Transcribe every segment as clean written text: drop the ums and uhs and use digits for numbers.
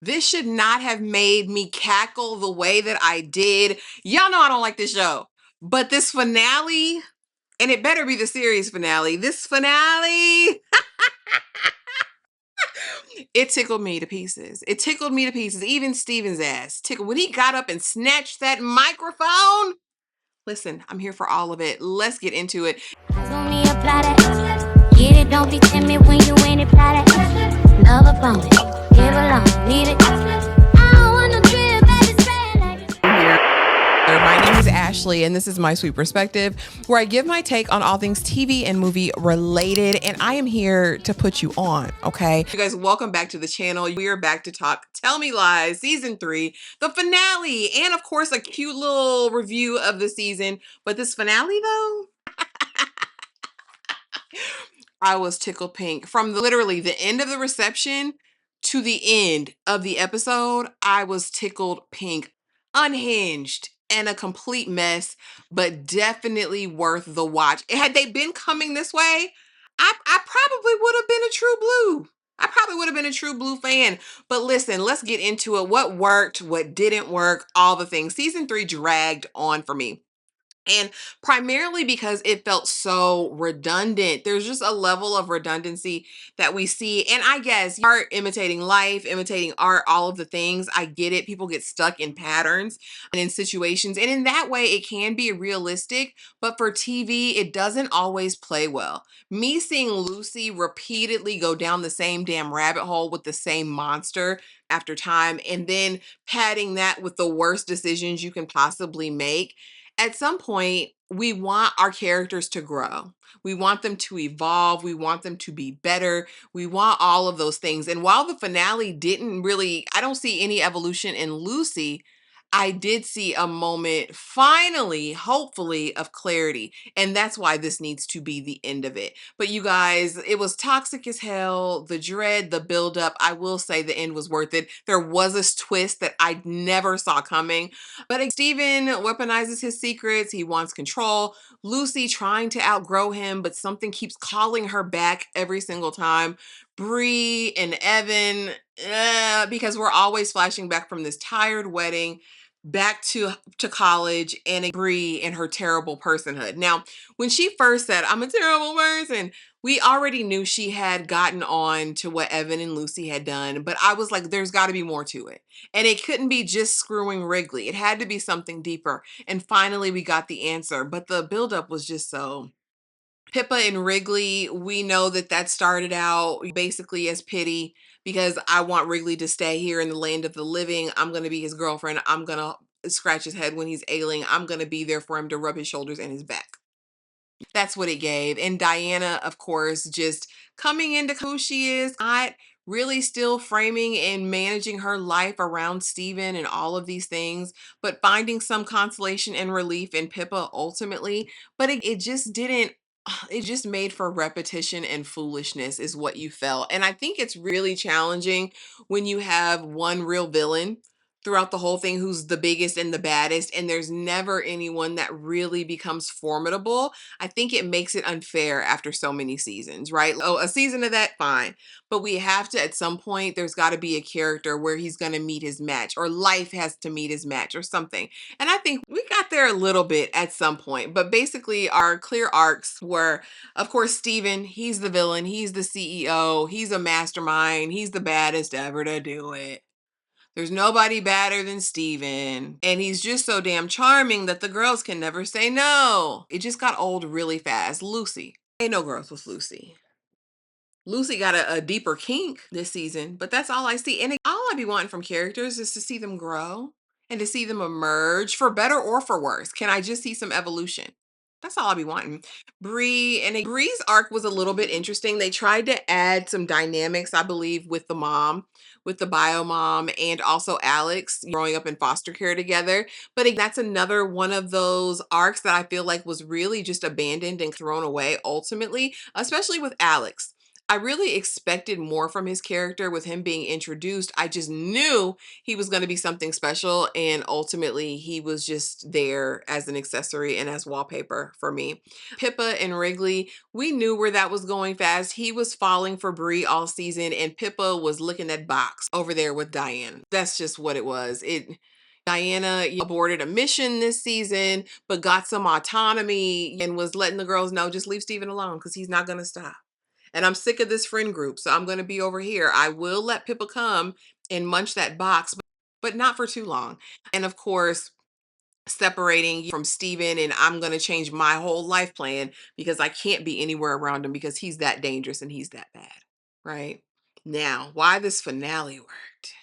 This should not have made me cackle the way that I did. Y'all know I don't like this show, but this finale, and it better be the series finale, this finale, it tickled me to pieces. It tickled me to pieces. Even Steven's ass tickled. When he got up and snatched that microphone, listen, I'm here for all of it. Let's get into it. Get it, don't be timid when you ain't it, apply that. Love a bone, give along, leave it. I don't want no trip, baby, spend like My name is Ashley, and this is My Sweet Perspective, where I give my take on all things TV and movie related, and I am here to put you on, okay? You guys, welcome back to the channel. We are back to talk Tell Me Lies, Season 3, the finale, and of course, a cute little review of the season. But this finale, though, I was tickled pink. From literally the end of the reception to the end of the episode, I was tickled pink. Unhinged and a complete mess, but definitely worth the watch. Had they been coming this way, I probably would have been a true blue. I probably would have been a true blue fan. But listen, let's get into it. What worked, what didn't work, all the things. Season 3 dragged on for me. And primarily because it felt so redundant. There's just a level of redundancy that we see. And I guess art imitating life, imitating art, all of the things. I get it. People get stuck in patterns and in situations. And in that way, it can be realistic. But for TV, it doesn't always play well. Me seeing Lucy repeatedly go down the same damn rabbit hole with the same monster after time, and then padding that with the worst decisions you can possibly make, at some point, we want our characters to grow. We want them to evolve. We want them to be better. We want all of those things. And while the finale didn't really, I don't see any evolution in Lucy, I did see a moment, finally, hopefully, of clarity. And that's why this needs to be the end of it. But you guys, it was toxic as hell. The dread, the buildup. I will say the end was worth it. There was a twist that I never saw coming. But Steven weaponizes his secrets. He wants control. Lucy trying to outgrow him, but something keeps calling her back every single time. Bree and Evan, because we're always flashing back from this tired wedding back to college, and Bree and her terrible personhood. Now, when she first said, "I'm a terrible person," we already knew she had gotten on to what Evan and Lucy had done, but I was like, there's got to be more to it. And it couldn't be just screwing Wrigley. It had to be something deeper. And finally, we got the answer. But the buildup was just so. Pippa and Wrigley, we know that that started out basically as pity because I want Wrigley to stay here in the land of the living. I'm going to be his girlfriend. I'm going to scratch his head when he's ailing. I'm going to be there for him to rub his shoulders and his back. That's what it gave. And Diana, of course, just coming into who she is, not really still framing and managing her life around Steven and all of these things, but finding some consolation and relief in Pippa ultimately. But it just didn't. It just made for repetition and foolishness, is what you felt. And I think it's really challenging when you have one real villain throughout the whole thing who's the biggest and the baddest, and there's never anyone that really becomes formidable. I think it makes it unfair after so many seasons, right? Oh, a season of that, fine. But we have to, at some point, there's got to be a character where he's going to meet his match, or life has to meet his match, or something. And I think we got there a little bit at some point. But basically, our clear arcs were, of course, Steven, he's the villain, he's the CEO, he's a mastermind, he's the baddest ever to do it. There's nobody badder than Steven. And he's just so damn charming that the girls can never say no. It just got old really fast. Lucy. Ain't no girls with Lucy. Lucy got a deeper kink this season, but that's all I see. And all I be wanting from characters is to see them grow and to see them emerge, for better or for worse. Can I just see some evolution? That's all I be wanting. Bree's arc was a little bit interesting. They tried to add some dynamics, I believe, with the mom, with the bio mom, and also Alex growing up in foster care together. But that's another one of those arcs that I feel like was really just abandoned and thrown away ultimately, especially with Alex. I really expected more from his character with him being introduced. I just knew he was going to be something special, and ultimately he was just there as an accessory and as wallpaper for me. Pippa and Wrigley, we knew where that was going fast. He was falling for Bree all season, and Pippa was licking that box over there with Diane. That's just what it was. Diana aborted a mission this season, but got some autonomy and was letting the girls know, just leave Steven alone because he's not going to stop. And I'm sick of this friend group, so I'm going to be over here. I will let Pippa come and munch that box, but not for too long. And of course, separating from Steven, and I'm going to change my whole life plan because I can't be anywhere around him because he's that dangerous and he's that bad, right? Now, why this finale worked?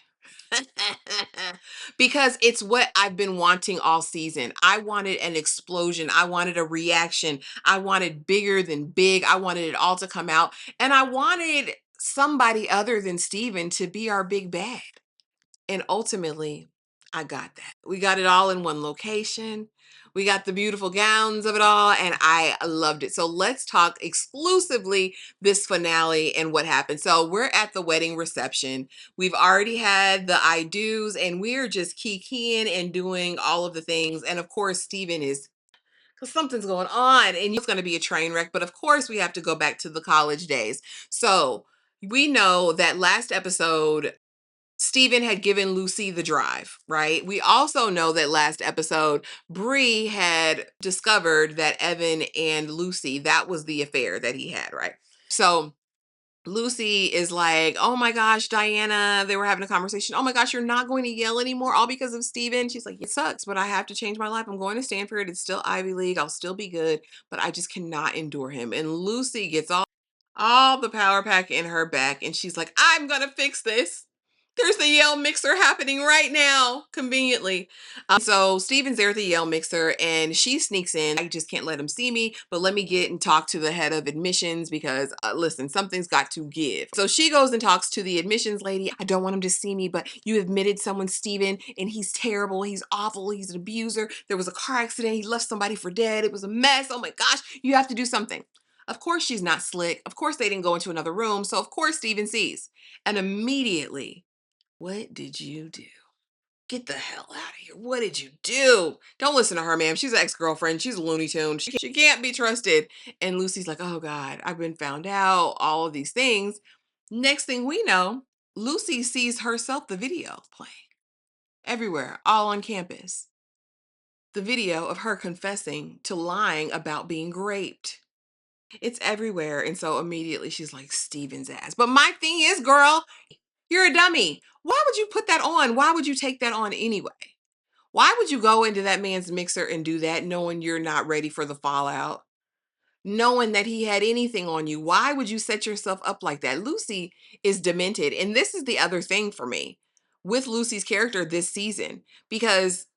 Because it's what I've been wanting all season. I wanted an explosion. I wanted a reaction. I wanted bigger than big. I wanted it all to come out. And I wanted somebody other than Steven to be our big bad. And ultimately, I got that. We got it all in one location. We got the beautiful gowns of it all, and I loved it. So let's talk exclusively this finale and what happened. So we're at the wedding reception. We've already had the I do's, and we're just kikiing and doing all of the things. And of course, Steven is, because something's going on, and it's going to be a train wreck. But of course, we have to go back to the college days. So we know that last episode, Steven had given Lucy the drive, right? We also know that last episode, Bree had discovered that Evan and Lucy, that was the affair that he had, right? So Lucy is like, oh my gosh, Diana, they were having a conversation. Oh my gosh, you're not going to yell anymore, all because of Steven. She's like, it sucks, but I have to change my life. I'm going to Stanford. It's still Ivy League. I'll still be good, but I just cannot endure him. And Lucy gets all the power pack in her back, and she's like, I'm gonna fix this. There's the Yale mixer happening right now, conveniently. So Steven's there at the Yale mixer, and she sneaks in. I just can't let him see me, but let me get and talk to the head of admissions because, listen, something's got to give. So she goes and talks to the admissions lady. I don't want him to see me, but you admitted someone, Steven, and he's terrible. He's awful. He's an abuser. There was a car accident. He left somebody for dead. It was a mess. Oh my gosh, you have to do something. Of course she's not slick. Of course they didn't go into another room. So of course Steven sees. And immediately, what did you do? Get the hell out of here. What did you do? Don't listen to her, ma'am. She's an ex-girlfriend. She's a Looney Tune. She can't be trusted. And Lucy's like, oh God, I've been found out, all of these things. Next thing we know, Lucy sees herself, the video playing everywhere, all on campus. The video of her confessing to lying about being raped. It's everywhere. And so immediately she's like, Steven's ass. But my thing is, girl, you're a dummy. Why would you put that on? Why would you take that on anyway? Why would you go into that man's mixer and do that knowing you're not ready for the fallout? Knowing that he had anything on you? Why would you set yourself up like that? Lucy is demented. And this is the other thing for me with Lucy's character this season, because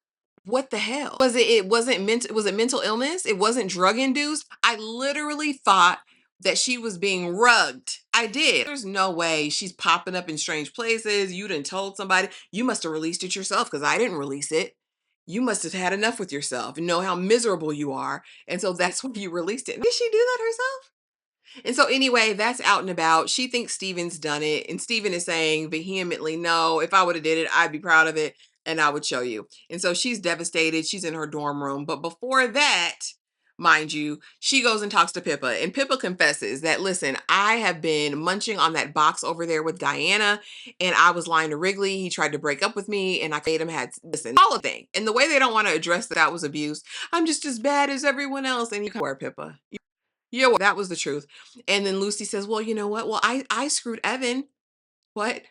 what the hell? Was it mental illness? It wasn't drug induced. I literally thought that she was being rugged. I did. There's no way she's popping up in strange places. You done told somebody. You must have released it yourself because I didn't release it. You must have had enough with yourself and know how miserable you are. And so that's when you released it. Did she do that herself? And so anyway, that's out and about. She thinks Steven's done it, and Steven is saying vehemently, no, if I would have did it, I'd be proud of it and I would show you. And so she's devastated. She's in her dorm room. But before that, mind you, she goes and talks to Pippa, and Pippa confesses that, listen, I have been munching on that box over there with Diana, and I was lying to Wrigley. He tried to break up with me, and I made him listen, all of thing. And the way they don't want to address that was abuse. I'm just as bad as everyone else. And you wear Pippa. Yeah, well, that was the truth. And then Lucy says, well, you know what? Well, I screwed Evan. What?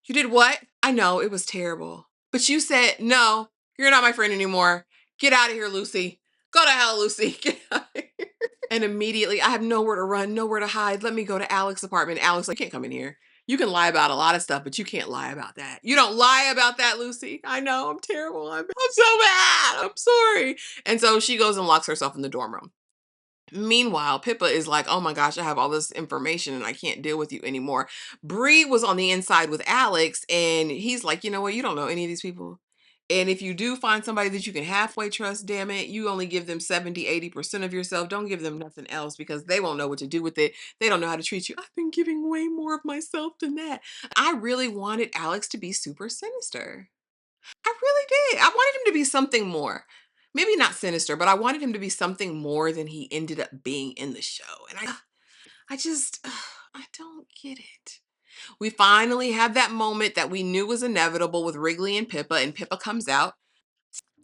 You did what? I know, it was terrible. But you said, no, you're not my friend anymore. Get out of here, Lucy. Go to hell, Lucy. Get out of here. And immediately, I have nowhere to run, nowhere to hide. Let me go to Alex's apartment. Alex, like, you can't come in here. You can lie about a lot of stuff, but you can't lie about that. You don't lie about that, Lucy. I know, I'm terrible. I'm so bad. I'm sorry. And so she goes and locks herself in the dorm room. Meanwhile, Pippa is like, oh my gosh, I have all this information and I can't deal with you anymore. Bree was on the inside with Alex, and he's like, you know what? You don't know any of these people. And if you do find somebody that you can halfway trust, damn it, you only give them 70-80% of yourself. Don't give them nothing else because they won't know what to do with it. They don't know how to treat you. I've been giving way more of myself than that. I really wanted Alex to be super sinister. I really did. I wanted him to be something more. Maybe not sinister, but I wanted him to be something more than he ended up being in the show. And I just, I don't get it. We finally have that moment that we knew was inevitable with Wrigley and Pippa comes out.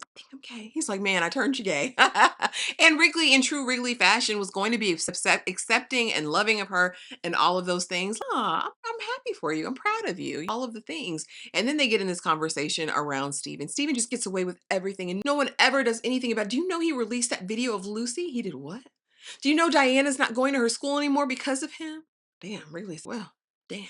I think I'm gay. He's like, man, I turned you gay. And Wrigley, in true Wrigley fashion, was going to be accepting and loving of her and all of those things. I'm happy for you. I'm proud of you. All of the things. And then they get in this conversation around Steven. Steven just gets away with everything and no one ever does anything about it. Do you know he released that video of Lucy? He did what? Do you know Diana's not going to her school anymore because of him? Damn, Wrigley's, well, damn.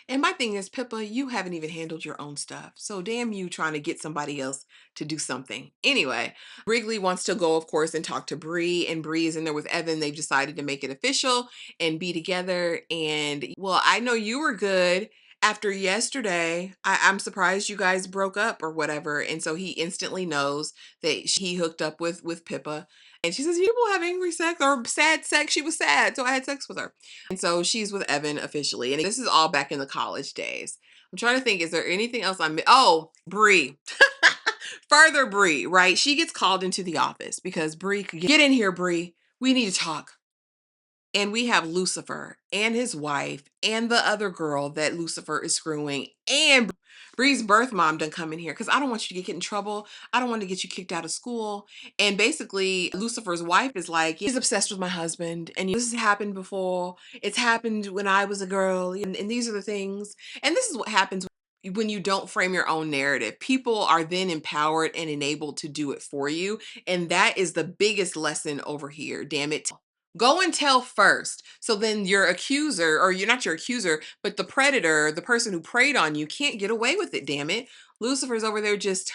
And my thing is, Pippa, you haven't even handled your own stuff. So damn you trying to get somebody else to do something. Anyway, Wrigley wants to go, of course, and talk to Bree. And Bree is in there with Evan. They've decided to make it official and be together. And well, I know you were good after yesterday. I'm surprised you guys broke up or whatever. And so he instantly knows that he hooked up with Pippa. And she says, you will have angry sex or sad sex. She was sad. So I had sex with her. And so she's with Evan officially. And this is all back in the college days. I'm trying to think, is there anything else oh, Bree. Further Bree, right? She gets called into the office because Bree could get in here, Bree. We need to talk. And we have Lucifer and his wife and the other girl that Lucifer is screwing and Bree's birth mom done come in here because I don't want you to get in trouble. I don't want to get you kicked out of school. And basically, Lucifer's wife is like, he's obsessed with my husband. And this has happened before. It's happened when I was a girl. And these are the things. And this is what happens when you don't frame your own narrative. People are then empowered and enabled to do it for you. And that is the biggest lesson over here. Damn it. Go and tell first. So then your accuser, or you're not your accuser, but the predator, the person who preyed on you, can't get away with it, damn it. Lucifer's over there just,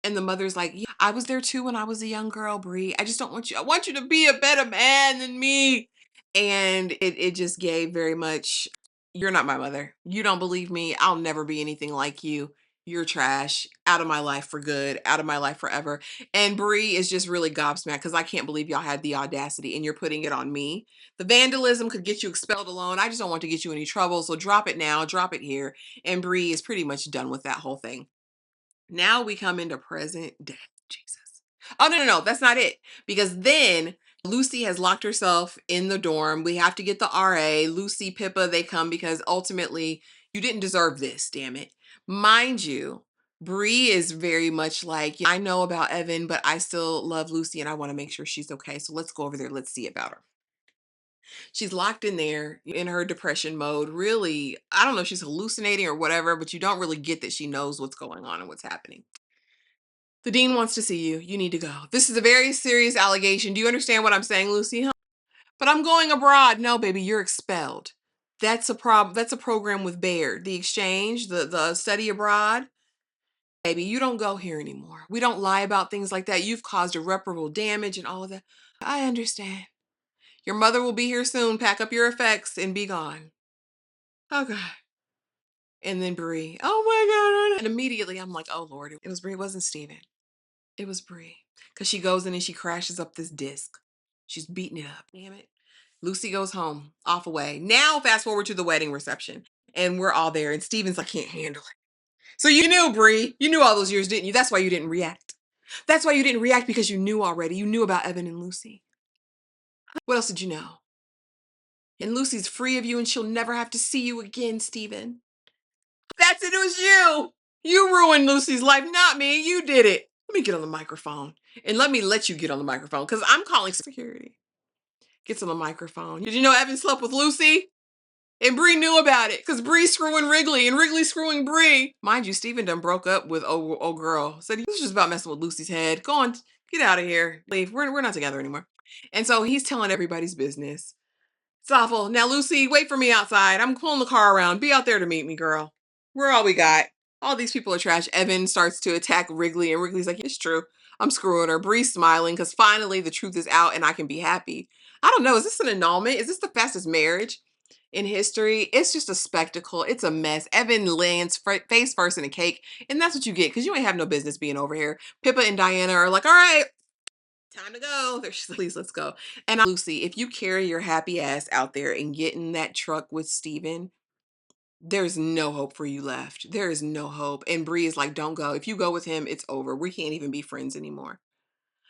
and the mother's like, yeah, I was there too when I was a young girl, Bree. I just don't want you, I want you to be a better man than me. And it just gave very much, you're not my mother. You don't believe me. I'll never be anything like you. You're trash. Out of my life for good. Out of my life forever. And Bree is just really gobsmacked because I can't believe y'all had the audacity and you're putting it on me. The vandalism could get you expelled alone. I just don't want to get you any trouble. So drop it now. Drop it here. And Bree is pretty much done with that whole thing. Now we come into present day. Jesus. Oh, no, no, no. That's not it. Because then Lucy has locked herself in the dorm. We have to get the RA. Lucy, Pippa, they come because ultimately you didn't deserve this, damn it. Mind you, Bree is very much like, I know about Evan, but I still love Lucy and I want to make sure she's okay. So let's go over there. Let's see about her. She's locked in there in her depression mode. Really, I don't know if she's hallucinating or whatever, but you don't really get that she knows what's going on and what's happening. The dean wants to see you. You need to go. This is a very serious allegation. Do you understand what I'm saying, Lucy? Huh? But I'm going abroad. No, baby, you're expelled. That's a that's a program with Baird. The exchange, the study abroad. Baby, you don't go here anymore. We don't lie about things like that. You've caused irreparable damage and all of that. I understand. Your mother will be here soon. Pack up your effects and be gone. Oh, God. And then Bree. Oh, my God. And immediately I'm like, oh, Lord. It was Bree. It wasn't Steven. It was Bree. Because she goes in and she crashes up this disc. She's beating it up. Damn it. Lucy goes home, off away. Now, fast forward to the wedding reception. And we're all there. And Steven's like, can't handle it. So you knew, Bree. You knew all those years, didn't you? That's why you didn't react. That's why you didn't react, because you knew already. You knew about Evan and Lucy. What else did you know? And Lucy's free of you and she'll never have to see you again, Steven. That's it. It was you. You ruined Lucy's life, not me. You did it. Let me get on the microphone. And let me let you get on the microphone because I'm calling security. Gets on the microphone. Did you know Evan slept with Lucy? And Bree knew about it because Bree's screwing Wrigley and Wrigley's screwing Bree. Mind you, Steven done broke up with old girl. Said he was just about messing with Lucy's head. Go on, get out of here. Leave. We're not together anymore. And so he's telling everybody's business. It's awful. Now, Lucy, wait for me outside. I'm pulling the car around. Be out there to meet me, girl. We're all we got. All these people are trash. Evan starts to attack Wrigley, and Wrigley's like, it's true. I'm screwing her. Bree's smiling because finally the truth is out and I can be happy. I don't know. Is this an annulment? Is this the fastest marriage? in history. It's just a spectacle. It's a mess. Evan lands face first in a cake, and that's what you get because you ain't have no business being over here. Pippa and Diana are like, all right, time to go. They're just like, please, let's go. And Lucy, if you carry your happy ass out there and get in that truck with Steven, there's no hope for you left. There is no hope. And Bree is like, don't go. If you go with him, it's over. We can't even be friends anymore.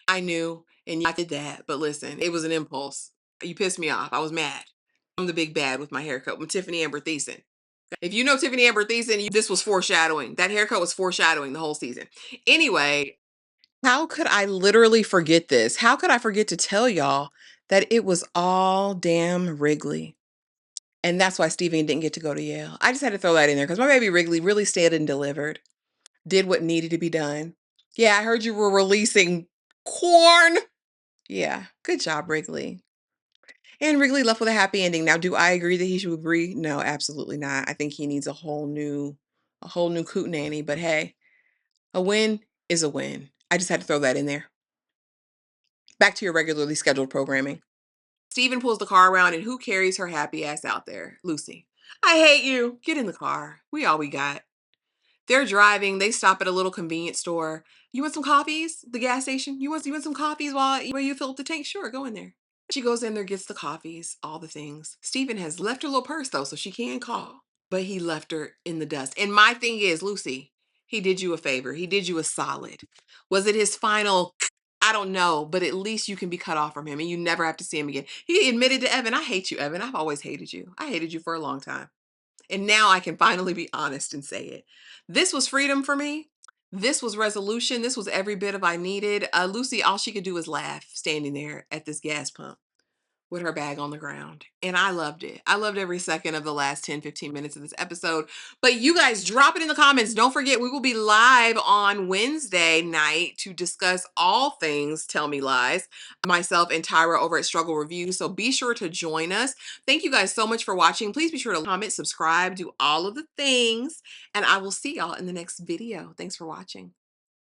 I knew, and I did that. But listen, it was an impulse. You pissed me off. I was mad. I'm the big bad with my haircut. I'm Tiffany Amber Thiessen. If you know Tiffany Amber Thiessen, this was foreshadowing. That haircut was foreshadowing the whole season. Anyway, how could I literally forget this? How could I forget to tell y'all that it was all damn Wrigley? And that's why Steven didn't get to go to Yale. I just had to throw that in there because my baby Wrigley really stayed and delivered, did what needed to be done. Yeah, I heard you were releasing corn. Yeah, good job, Wrigley. And Wrigley left with a happy ending. Now, do I agree that he should agree? No, absolutely not. I think he needs a whole new coot nanny. But hey, a win is a win. I just had to throw that in there. Back to your regularly scheduled programming. Steven pulls the car around, and who carries her happy ass out there? Lucy. I hate you. Get in the car. We all we got. They're driving. They stop at a little convenience store. You want some coffees? The gas station? You want some coffees while you fill up the tank? Sure, go in there. She goes in there, gets the coffees, all the things. Steven has left her little purse though, so she can call. But he left her in the dust. And my thing is, Lucy, he did you a favor. He did you a solid. Was it his final? I don't know, but at least you can be cut off from him and you never have to see him again. He admitted to Evan, I hate you, Evan. I've always hated you. I hated you for a long time. And now I can finally be honest and say it. This was freedom for me. This was resolution. This was every bit of I needed. Lucy, all she could do was laugh standing there at this gas pump with her bag on the ground. And I loved it. I loved every second of the last 10, 15 minutes of this episode. But you guys drop it in the comments. Don't forget, we will be live on Wednesday night to discuss all things Tell Me Lies. Myself and Tyra over at Struggle Review. So be sure to join us. Thank you guys so much for watching. Please be sure to comment, subscribe, do all of the things. And I will see y'all in the next video. Thanks for watching.